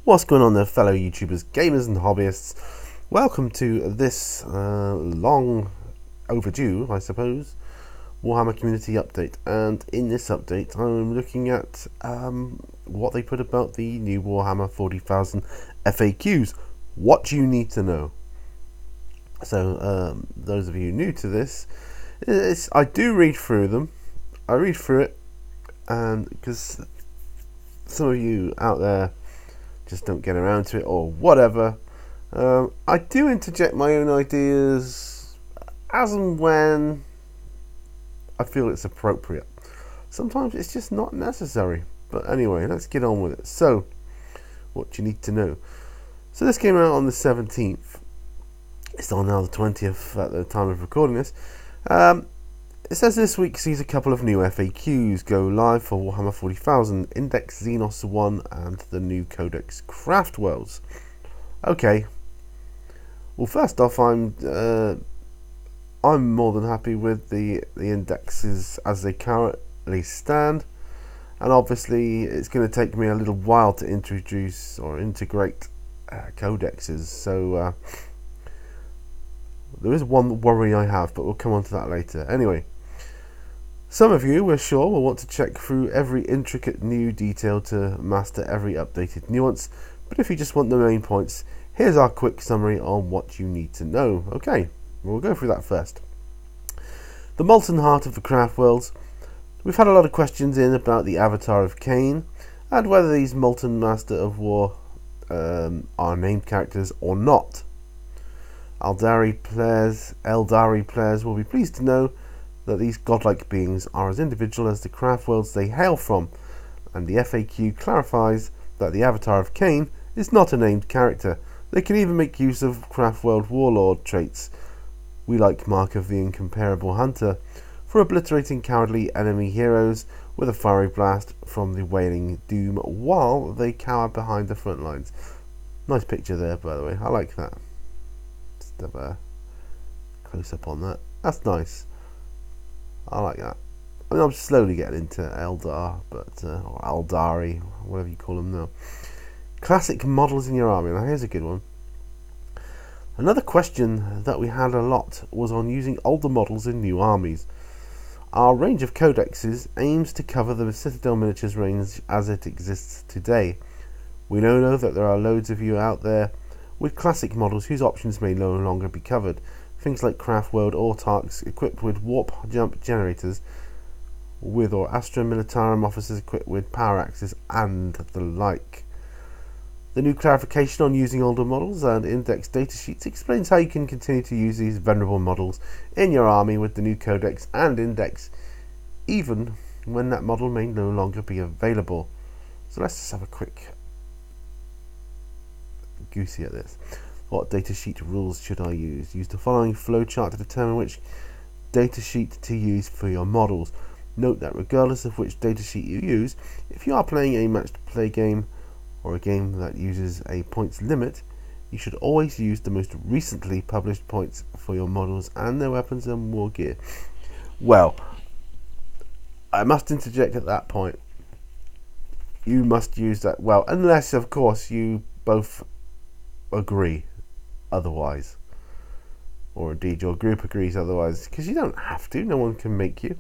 What's going on there, fellow YouTubers, gamers and hobbyists? Welcome to this long overdue, I suppose, Warhammer community update. And in this update I'm looking at what they put about the new Warhammer 40,000 FAQs. What do you need to know? So those of you new to this, I do read through them. I read through it, and because some of you out there just don't get around to it or whatever, I do interject my own ideas as and when I feel it's appropriate. Sometimes it's just not necessary, but anyway, let's get on with it. So what you need to know. So this came out on the 17th. It's on now the 20th at the time of recording this. It says this week sees a couple of new FAQs go live for Warhammer 40,000, Index Xenos 1 and the new Codex Craft Worlds. Okay. Well, first off, I'm more than happy with the indexes as they currently stand, and obviously it's going to take me a little while to introduce or integrate codexes, so there is one worry I have, but we'll come on to that later. Anyway, some of you, we're sure, will want to check through every intricate new detail to master every updated nuance, but if you just want the main points, here's our quick summary on what you need to know. Okay, we'll go through that first. The molten heart of the craft worlds. We've had a lot of questions in about the avatar of Cain, and whether these molten master of war are named characters or not. Eldari players will be pleased to know that these godlike beings are as individual as the craft worlds they hail from, and the FAQ clarifies that the avatar of Cain is not a named character. They can even make use of craft world warlord traits. We like Mark of the Incomparable Hunter for obliterating cowardly enemy heroes with a fiery blast from the Wailing Doom while they cower behind the front lines. Nice picture there, by the way. I like that. Just have a close up on that. That's nice. I like that. I mean, I'm slowly getting into Eldar, or Eldari, whatever you call them now. Classic models in your army. Now here's a good one. Another question that we had a lot was on using older models in new armies. Our range of codexes aims to cover the Citadel miniatures range as it exists today. We know that there are loads of you out there with classic models whose options may no longer be covered. Things like Craft World Autarchs equipped with warp jump generators, or Astra Militarum officers equipped with power axes, and the like. The new clarification on using older models and index datasheets explains how you can continue to use these venerable models in your army with the new codex and index, even when that model may no longer be available. So let's just have a quick goosey at this. What datasheet rules should I use? Use the following flowchart to determine which datasheet to use for your models. Note that regardless of which datasheet you use, if you are playing a matched play game or a game that uses a points limit, you should always use the most recently published points for your models and their weapons and war gear. Well, I must interject at that point. You must use that, well, unless of course you both agree otherwise, or indeed your group agrees otherwise, because you don't have to, no one can make you.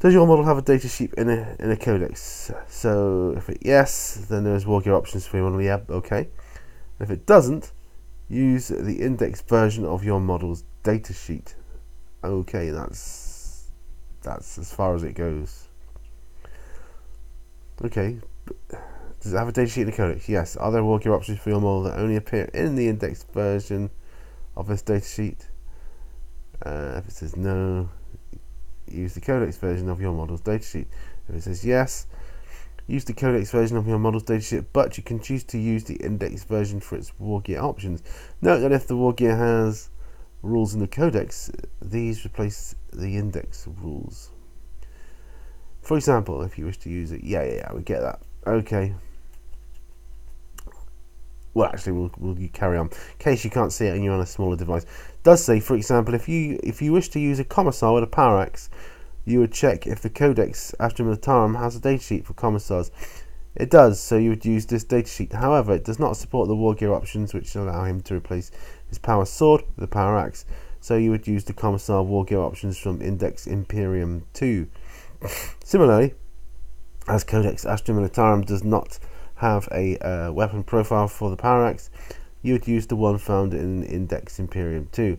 Does your model have a datasheet in a codex? So if yes, then there's war gear options for your model. Yeah, okay. And if it doesn't, use the index version of your model's datasheet. Okay, that's as far as it goes. Okay. Does it have a datasheet in the codex? Yes. Are there war gear options for your model that only appear in the index version of this datasheet? If it says no, use the codex version of your model's datasheet. If it says yes, use the codex version of your model's datasheet, but you can choose to use the index version for its war gear options. Note that if the war gear has rules in the codex, these replace the index rules. For example, if you wish to use it, yeah, we get that. Okay. Well, actually, we'll carry on. In case you can't see it and you're on a smaller device. It does say, for example, if you wish to use a commissar with a power axe, you would check if the Codex Astra Militarum has a datasheet for commissars. It does, so you would use this datasheet. However, it does not support the war gear options, which allow him to replace his power sword with a power axe. So you would use the Commissar war gear options from Index Imperium 2. Similarly, as Codex Astra Militarum does not have a weapon profile for the power axe, you would use the one found in Index Imperium 2.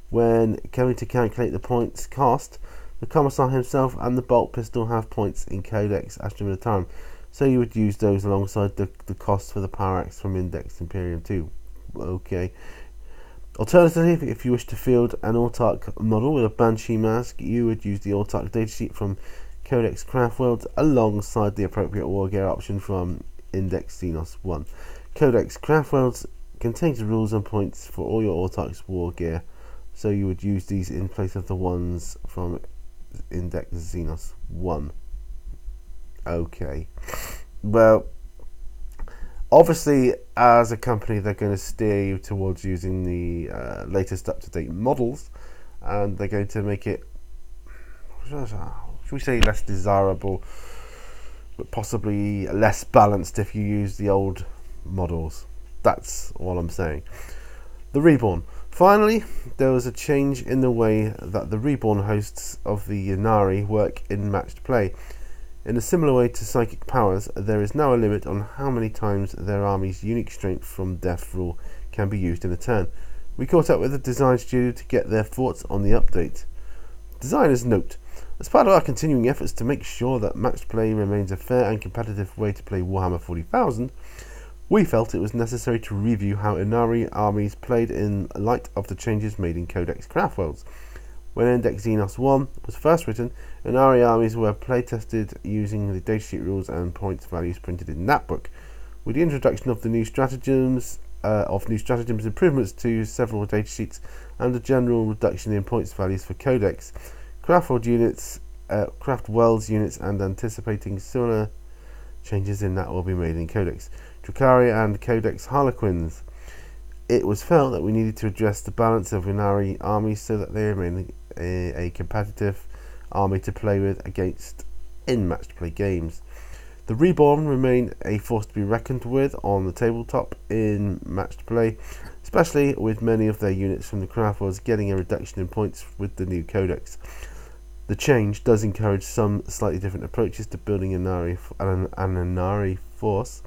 When going to calculate the points cost, the Commissar himself and the bolt pistol have points in Codex Astra Militarum, so you would use those alongside the cost for the power axe from Index Imperium 2. Okay. Alternatively, if you wish to field an Autarch model with a Banshee mask, you would use the Autarch datasheet from Codex Craftworld alongside the appropriate war gear option from Index Xenos 1. Codex Craftworld contains rules and points for all your Autarch's war gear, so you would use these in place of the ones from Index Xenos 1. Okay. Well, obviously, as a company, they're going to steer you towards using the latest up-to-date models, and they're going to make it, should we say, less desirable, but possibly less balanced if you use the old models. That's all I'm saying. The Reborn. Finally, there was a change in the way that the Reborn hosts of the Ynnari work in matched play. In a similar way to psychic powers, there is now a limit on how many times their army's unique strength from Death Rule can be used in a turn. We caught up with the design studio to get their thoughts on the update. Designers note, as part of our continuing efforts to make sure that matched play remains a fair and competitive way to play Warhammer 40,000, we felt it was necessary to review how Ynnari armies played in light of the changes made in Codex Craftworlds. When Index Xenos 1 was first written, Ynnari armies were playtested using the datasheet rules and points values printed in that book. With the introduction of the new stratagems, improvements to several datasheets, and a general reduction in points values for Codex, Craftworld units, Craftworld's units, and anticipating similar changes in that will be made in Codex Drukhari and Codex Harlequins. It was felt that we needed to address the balance of Ynnari armies so that they remain a competitive army to play with against in matched play games. The Reborn remain a force to be reckoned with on the tabletop in matched play, especially with many of their units from the Craftworlds getting a reduction in points with the new Codex. The change does encourage some slightly different approaches to building an Ynnari force.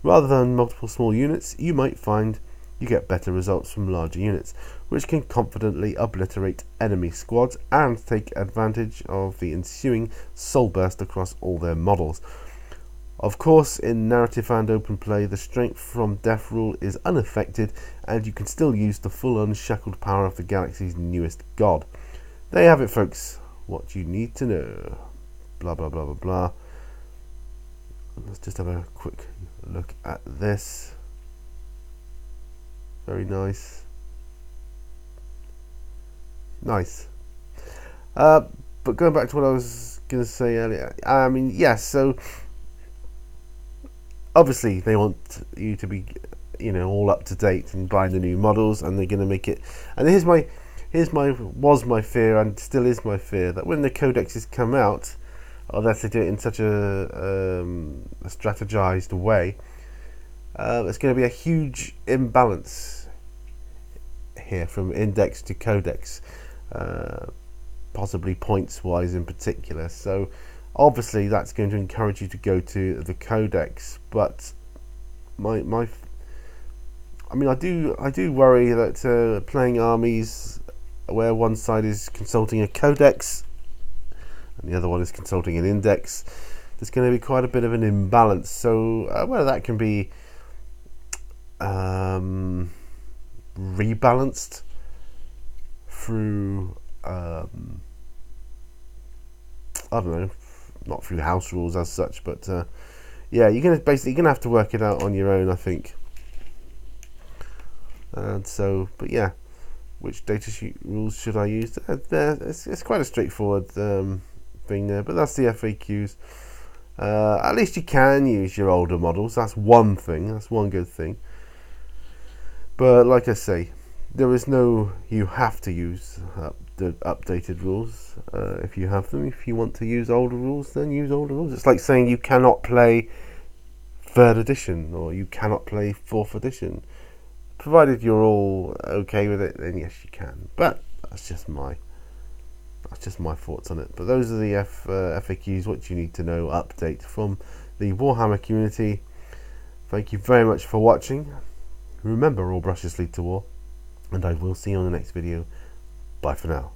Rather than multiple small units, you might find you get better results from larger units, which can confidently obliterate enemy squads and take advantage of the ensuing soul burst across all their models. Of course, in narrative and open play, the strength from Death Rule is unaffected, and you can still use the full unshackled power of the galaxy's newest god. There you have it, folks. What you need to know. Blah, blah, blah, blah, blah. Let's just have a quick look at this. Very nice. Nice. But going back to what I was going to say earlier, I mean, yes, so obviously they want you to be, all up to date and buying the new models, and they're going to make it. And was my fear, and still is my fear, that when the codexes come out, or that they do it in such a strategized way, there's going to be a huge imbalance here from index to codex, possibly points wise in particular. So obviously that's going to encourage you to go to the codex, but I do worry that playing armies where one side is consulting a codex and the other one is consulting an index, there's going to be quite a bit of an imbalance. So whether that can be rebalanced through I don't know, not through house rules as such, but yeah, you're gonna have to work it out on your own, I think. And so, but yeah, which datasheet rules should I use? It's quite a straightforward thing there, but that's the FAQs. At least you can use your older models. That's one thing. That's one good thing. But like I say, there is no you have to use the updated rules. If you have them, if you want to use older rules, then use older rules. It's like saying you cannot play 3rd edition, or you cannot play 4th edition. Provided you're all okay with it, then yes, you can. But that's just my thoughts on it. But those are the FAQs, what you need to know update from the Warhammer community. Thank you very much for watching. Remember, all brushes lead to war, and I will see you on the next video. Bye for now.